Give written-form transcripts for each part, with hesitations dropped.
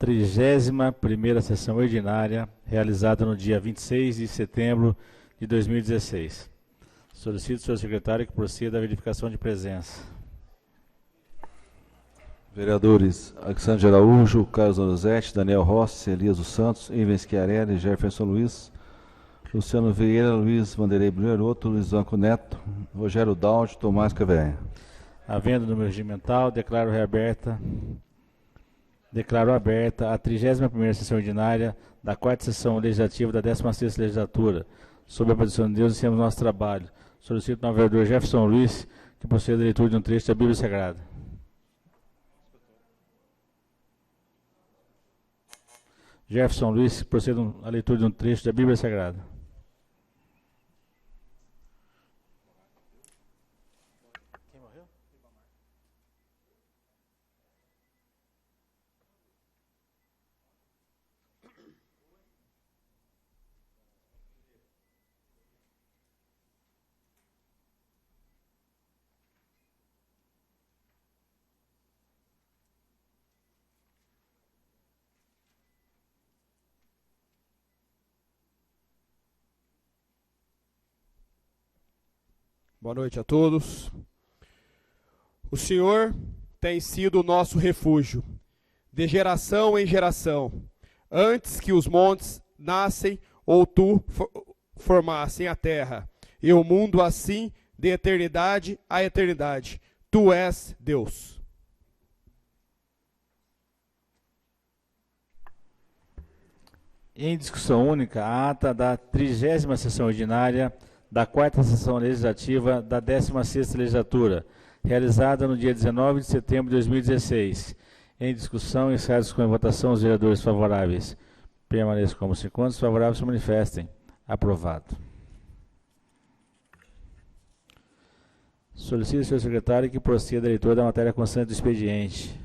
31ª sessão ordinária, realizada no dia 26 de setembro de 2016. Solicito, senhor secretário, que proceda a verificação de presença. Vereadores Alexandre Araújo, Carlos Lorenzetti, Daniel Rossi, Elias dos Santos, Ivens Chiarelli, Jefferson Luiz, Luciano Vieira, Luiz Vanderlei Brunheroto, Luiz Anco Neto, Rogério Daud, Tomás Caverna. Havendo número regimental, declaro aberta a 31ª sessão ordinária da 4ª sessão legislativa da 16ª legislatura. Sob a proteção de Deus, iniciamos nosso trabalho. Solicito ao vereador Jefferson Luiz que proceda a leitura de um trecho da Bíblia Sagrada. Jefferson Luiz, proceda a leitura de um trecho da Bíblia Sagrada. Quem morreu? Boa noite a todos. O Senhor tem sido o nosso refúgio, de geração em geração, antes que os montes nascem ou tu formassem a terra, e o mundo assim de eternidade a eternidade. Tu és Deus. Em discussão única, a ata da 30ª sessão ordinária da 4ª sessão legislativa da 16ª legislatura, realizada no dia 19 de setembro de 2016. Em discussão, encerrados com a votação, os vereadores favoráveis permaneçam como se encontram, os favoráveis se manifestem. Aprovado. Solicito, senhor secretário, que proceda a leitura da matéria constante do expediente.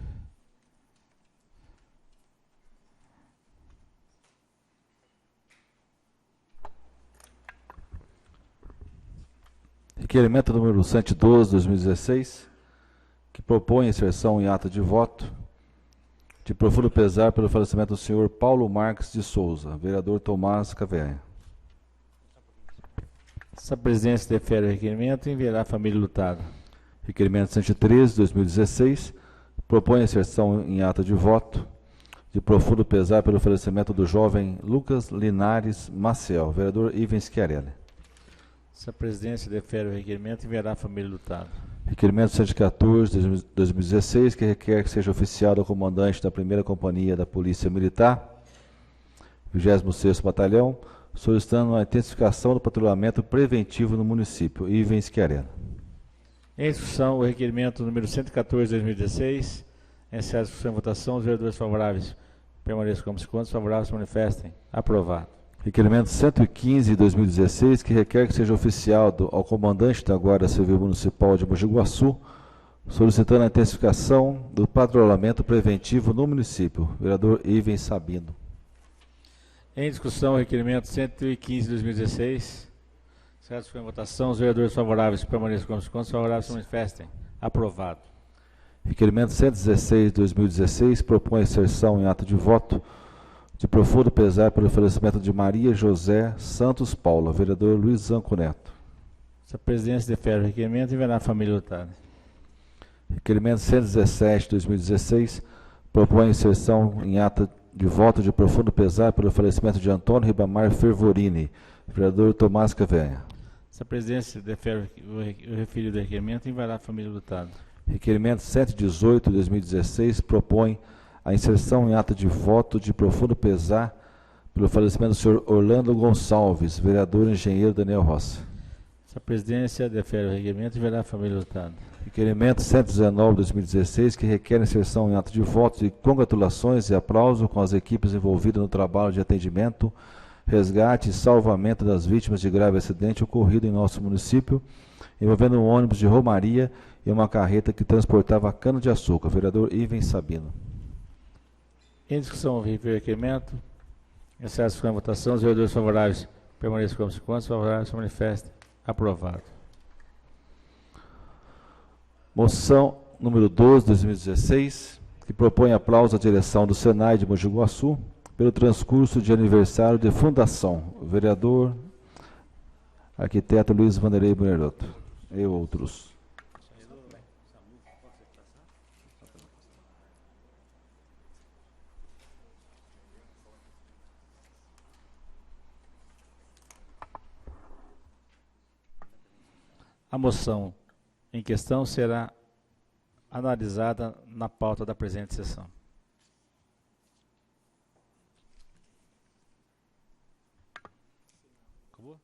Requerimento número 112, 2016, que propõe inserção em ata de voto de profundo pesar pelo falecimento do senhor Paulo Marques de Souza, vereador Tomás Caverna. Essa presidência defere o requerimento e enviará a família lutada. Requerimento 113, 2016, propõe inserção em ata de voto de profundo pesar pelo falecimento do jovem Lucas Linares Maciel, vereador Ivens Chiarelli. Essa presidência defere o requerimento e enviará a família lutada. Requerimento 114, 2016, que requer que seja oficiado ao comandante da 1ª Companhia da Polícia Militar, 26º Batalhão, solicitando a intensificação do patrulhamento preventivo no município. Ivens Chiarelli. Em discussão, o requerimento número 114, 2016. Encerrada a discussão e votação, os vereadores favoráveis permaneçam como se encontram, os favoráveis se manifestem. Aprovado. Requerimento 115 de 2016, que requer que seja oficiado ao comandante da Guarda Civil Municipal de Mogi Guaçu, solicitando a intensificação do patrulhamento preventivo no município. Vereador Ivens Sabino. Em discussão, o requerimento 115 de 2016. Certo, foi em votação. Os vereadores favoráveis permaneçam como se encontram, os favoráveis se manifestem. Aprovado. Requerimento 116 de 2016 propõe inserção em ato de voto de profundo pesar pelo falecimento de Maria José Santos Paula, vereador Luiz Anco Neto. Essa presidência defere o requerimento e enviará a família lutada. Requerimento 117 de 2016 propõe inserção em ata de voto de profundo pesar pelo falecimento de Antônio Ribamar Fervorini, vereador Tomás Caverna. Essa presidência defere o referido requerimento e enviará a família lutada. Requerimento 118 de 2016 propõe a inserção em ata de voto de profundo pesar pelo falecimento do senhor Orlando Gonçalves, vereador engenheiro Daniel Rossi. Essa presidência defere o requerimento e enviará a família lutada. Requerimento 119 de 2016, que requer inserção em ato de voto de congratulações e aplauso com as equipes envolvidas no trabalho de atendimento, resgate e salvamento das vítimas de grave acidente ocorrido em nosso município, envolvendo um ônibus de romaria e uma carreta que transportava cana-de-açúcar. Vereador Ivens Sabino. Em discussão, o requerimento. Encerrados com a votação, os vereadores favoráveis permaneçam como se encontram, os favoráveis se manifestem. Aprovado. Moção número 12, 2016, que propõe aplauso à direção do Senai de Mogi Guaçu pelo transcurso de aniversário de fundação. O vereador, arquiteto Luiz Vanderlei Bunerotto e outros. A moção em questão será analisada na pauta da presente sessão. Acabou?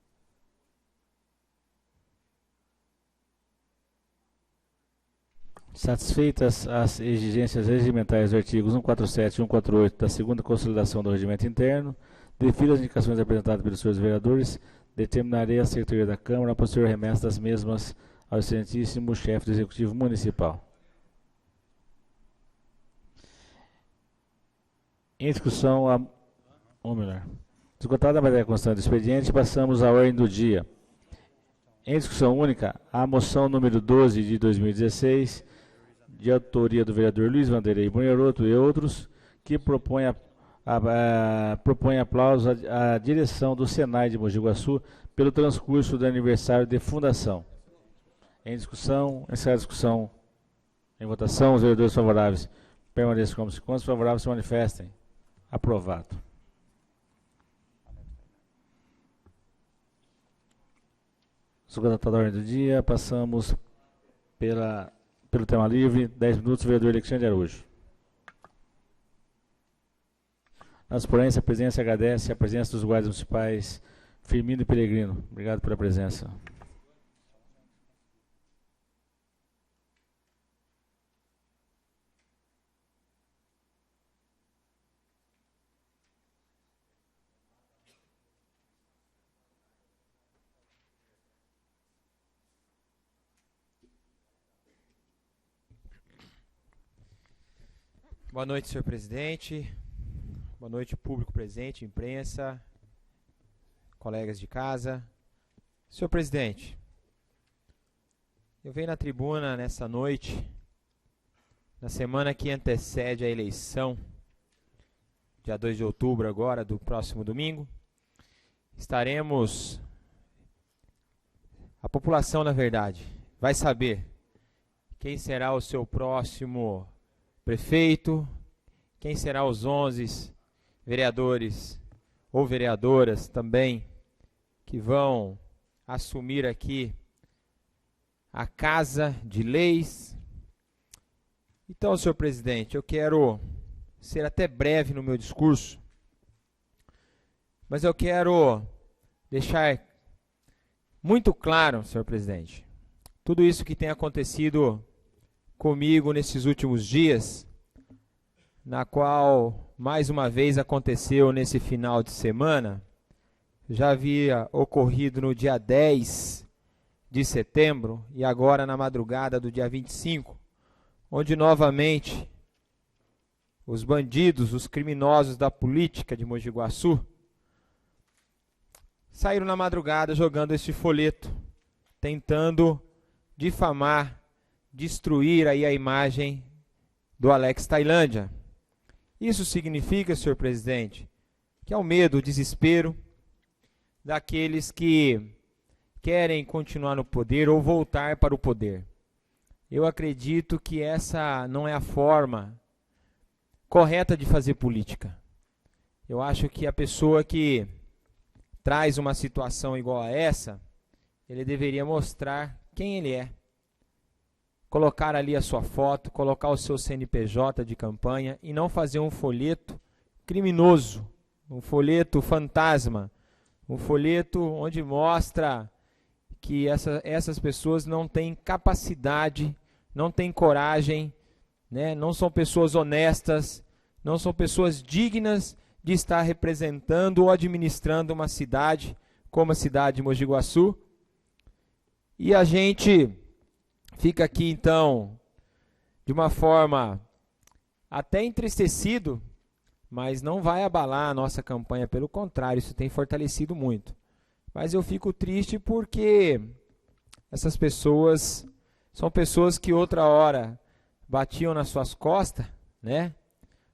Satisfeitas as exigências regimentais dos artigos 147 e 148 da segunda consolidação do regimento interno, devido às indicações apresentadas pelos senhores vereadores, determinarei a Secretaria da Câmara a posterior remessa das mesmas ao excelentíssimo chefe do Executivo Municipal. Em discussão, esgotada a matéria constante do expediente, passamos à ordem do dia. Em discussão única, a moção número 12 de 2016, de autoria do vereador Luiz Vanderlei Bunerotto e outros, que propõe aplauso à direção do Senai de Mogi Guaçu pelo transcurso do aniversário de fundação. Em discussão, encerrada a discussão, em votação, os vereadores favoráveis permaneçam como se constam, os favoráveis se manifestem. Aprovado. Esgotada a ordem do dia, passamos pelo tema livre, 10 minutos, vereador Alexandre Araújo. Nas porém, a presidência agradece a presença dos guardas municipais Firmino e Peregrino. Obrigado pela presença. Boa noite, senhor presidente. Boa noite, público presente, imprensa, colegas de casa. Senhor presidente, eu venho na tribuna nessa noite, na semana que antecede a eleição, dia 2 de outubro agora, do próximo domingo. A população, na verdade, vai saber quem será o seu próximo prefeito, quem será os 11 vereadores ou vereadoras também que vão assumir aqui a Casa de Leis. Então, senhor presidente, eu quero ser até breve no meu discurso, mas eu quero deixar muito claro, senhor presidente, tudo isso que tem acontecido comigo nesses últimos dias, na qual mais uma vez aconteceu nesse final de semana, já havia ocorrido no dia 10 de setembro e agora na madrugada do dia 25, onde novamente os bandidos, os criminosos da política de Mogi Guaçu saíram na madrugada jogando este folheto, tentando difamar, destruir aí a imagem do Alex Tailândia. Isso significa, senhor presidente, que é o medo, o desespero daqueles que querem continuar no poder ou voltar para o poder. Eu acredito que essa não é a forma correta de fazer política. Eu acho que a pessoa que traz uma situação igual a essa, ele deveria mostrar quem ele é. Colocar ali a sua foto, colocar o seu CNPJ de campanha e não fazer um folheto criminoso, um folheto fantasma, um folheto onde mostra que essas pessoas não têm capacidade, não têm coragem, né? Não são pessoas honestas, não são pessoas dignas de estar representando ou administrando uma cidade como a cidade de Mogi Guaçu. E a gente fica aqui, então, de uma forma até entristecido, mas não vai abalar a nossa campanha, pelo contrário, isso tem fortalecido muito. Mas eu fico triste porque essas pessoas são pessoas que outra hora batiam nas suas costas, né?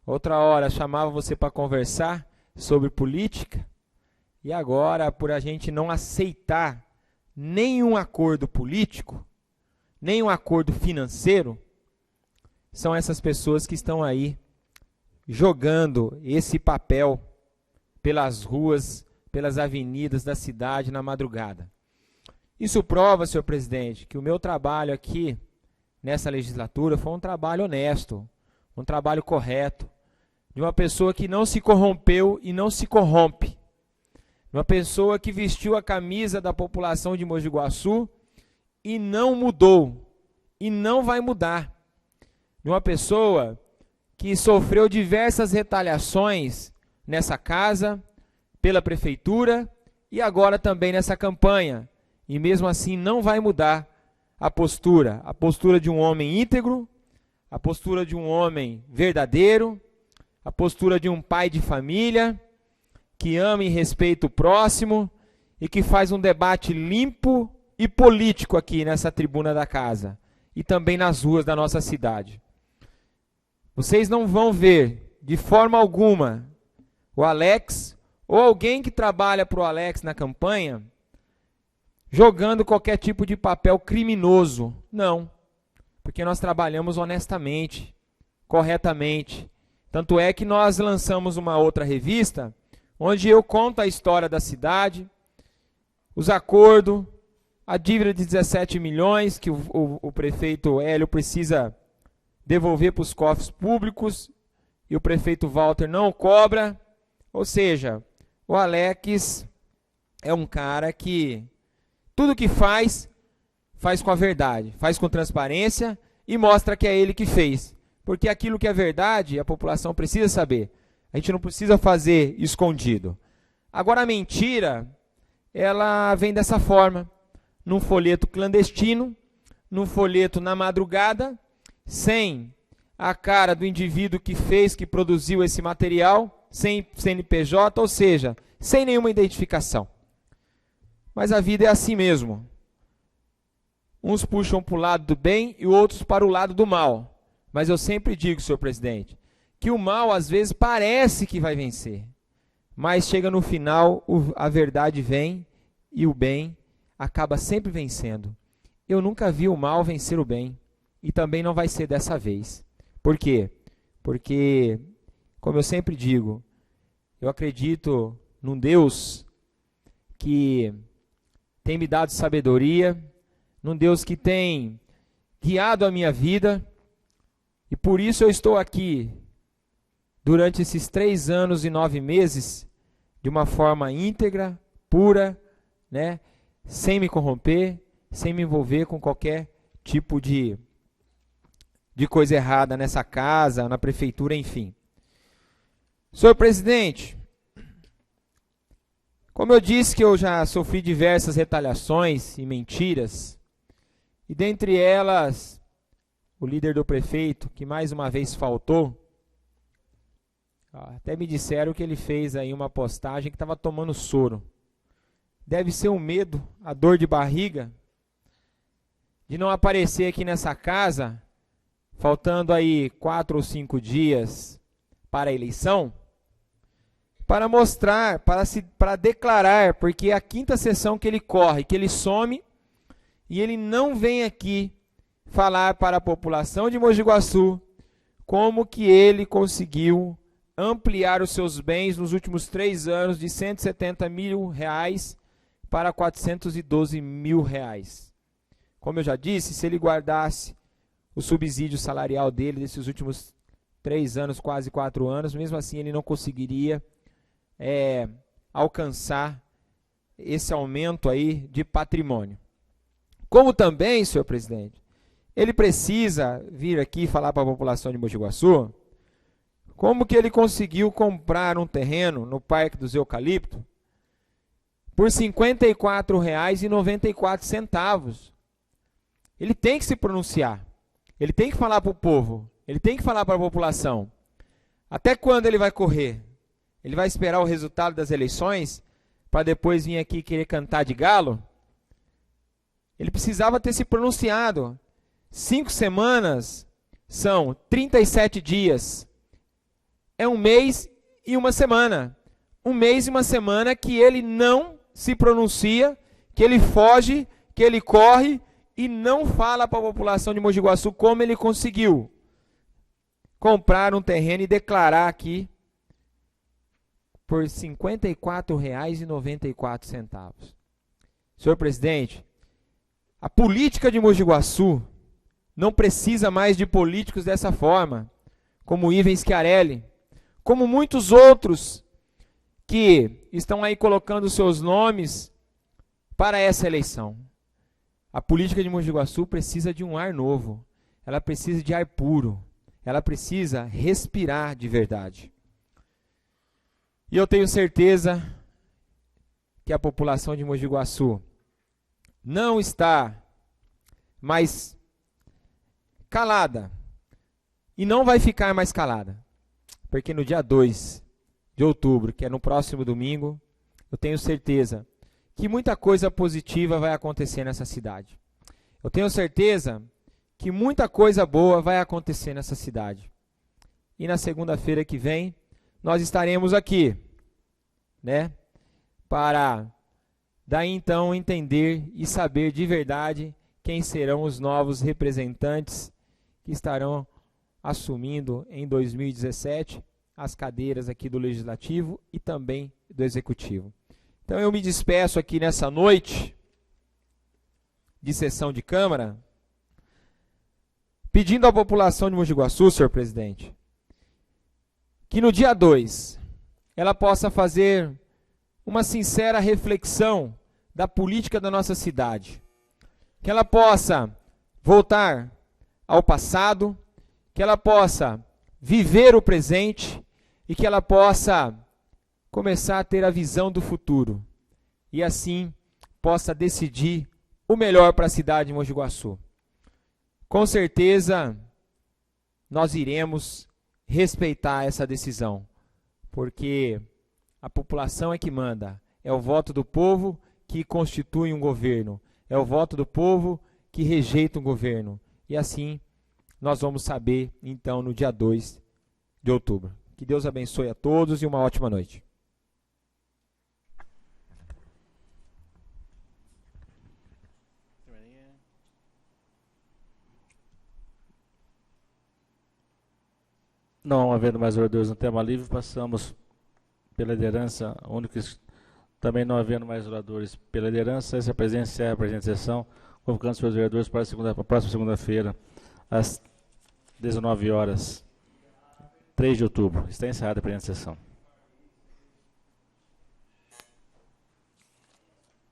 Outra hora chamava você para conversar sobre política, e agora, por a gente não aceitar nenhum acordo político, nenhum acordo financeiro, são essas pessoas que estão aí jogando esse papel pelas ruas, pelas avenidas da cidade na madrugada. Isso prova, senhor presidente, que o meu trabalho aqui nessa legislatura foi um trabalho honesto, um trabalho correto, de uma pessoa que não se corrompeu e não se corrompe, de uma pessoa que vestiu a camisa da população de Mogi Guaçu e não mudou, e não vai mudar, de uma pessoa que sofreu diversas retaliações nessa casa, pela prefeitura e agora também nessa campanha, e mesmo assim não vai mudar a postura de um homem íntegro, a postura de um homem verdadeiro, a postura de um pai de família, que ama e respeita o próximo e que faz um debate limpo e político aqui nessa tribuna da casa e também nas ruas da nossa cidade. Vocês não vão ver de forma alguma o Alex ou alguém que trabalha para o Alex na campanha jogando qualquer tipo de papel criminoso. Não, porque nós trabalhamos honestamente, corretamente. Tanto é que nós lançamos uma outra revista, onde eu conto a história da cidade, os acordos, a dívida de 17 milhões que o prefeito Hélio precisa devolver para os cofres públicos e o prefeito Walter não cobra. Ou seja, o Alex é um cara que tudo que faz com a verdade, faz com transparência e mostra que é ele que fez. Porque aquilo que é verdade, a população precisa saber. A gente não precisa fazer escondido. Agora a mentira, ela vem dessa forma, num folheto clandestino, num folheto na madrugada, sem a cara do indivíduo que fez, que produziu esse material, sem CNPJ, ou seja, sem nenhuma identificação. Mas a vida é assim mesmo. Uns puxam para o lado do bem e outros para o lado do mal. Mas eu sempre digo, senhor presidente, que o mal às vezes parece que vai vencer. Mas chega no final, a verdade vem e o bem acaba sempre vencendo. Eu nunca vi o mal vencer o bem. E também não vai ser dessa vez. Por quê? Porque, como eu sempre digo, eu acredito num Deus que tem me dado sabedoria, num Deus que tem guiado a minha vida, e por isso eu estou aqui, durante esses 3 anos e 9 meses, de uma forma íntegra, pura, né? Sem me corromper, sem me envolver com qualquer tipo de coisa errada nessa casa, na prefeitura, enfim. Senhor presidente, como eu disse que eu já sofri diversas retaliações e mentiras, e dentre elas, o líder do prefeito, que mais uma vez faltou, até me disseram que ele fez aí uma postagem que estava tomando soro. Deve ser um medo, a dor de barriga, de não aparecer aqui nessa casa, faltando aí 4 ou 5 dias para a eleição, para mostrar, para declarar, porque é a 5ª sessão que ele corre, que ele some, e ele não vem aqui falar para a população de Mogi Guaçu como que ele conseguiu ampliar os seus bens nos últimos 3 anos de R$170 mil para R$412 mil. Como eu já disse, se ele guardasse o subsídio salarial dele desses últimos 3 anos, quase 4 anos, mesmo assim ele não conseguiria alcançar esse aumento aí de patrimônio. Como também, senhor presidente, ele precisa vir aqui falar para a população de Mogi Guaçu como que ele conseguiu comprar um terreno no Parque dos Eucaliptos por R$ 54,94. Ele tem que se pronunciar. Ele tem que falar para o povo. Ele tem que falar para a população. Até quando ele vai correr? Ele vai esperar o resultado das eleições para depois vir aqui querer cantar de galo? Ele precisava ter se pronunciado. 5 semanas são 37 dias. É um mês e uma semana. Um mês e uma semana que ele não se pronuncia, que ele foge, que ele corre e não fala para a população de Mogi Guaçu como ele conseguiu comprar um terreno e declarar aqui por R$ 54,94. Senhor presidente, a política de Mogi Guaçu não precisa mais de políticos dessa forma, como Ivan Schiarelli, como muitos outros que estão aí colocando seus nomes para essa eleição. A política de Mogi Guaçu precisa de um ar novo, ela precisa de ar puro, ela precisa respirar de verdade. E eu tenho certeza que a população de Mogi Guaçu não está mais calada e não vai ficar mais calada, porque no dia 2 de outubro, que é no próximo domingo, eu tenho certeza que muita coisa positiva vai acontecer nessa cidade. Eu tenho certeza que muita coisa boa vai acontecer nessa cidade. E na segunda-feira que vem, nós estaremos aqui, né, para daí então entender e saber de verdade quem serão os novos representantes que estarão assumindo em 2017 as cadeiras aqui do Legislativo e também do Executivo. Então eu me despeço aqui nessa noite de sessão de Câmara, pedindo à população de Mogi Guaçu, senhor presidente, que no dia 2 ela possa fazer uma sincera reflexão da política da nossa cidade, que ela possa voltar ao passado, que ela possa viver o presente e que ela possa começar a ter a visão do futuro e assim possa decidir o melhor para a cidade de Mogi Guaçu. Com certeza nós iremos respeitar essa decisão, porque a população é que manda, é o voto do povo que constitui um governo, é o voto do povo que rejeita um governo. E assim nós vamos saber então no dia 2 de outubro. Que Deus abençoe a todos e uma ótima noite. Não havendo mais oradores no tema livre, passamos pela liderança, também não havendo mais oradores pela liderança, essa presidência encerra a presente sessão, convocando os seus vereadores para a próxima segunda-feira, às 19 horas, 3 de outubro. Está encerrada a presente sessão.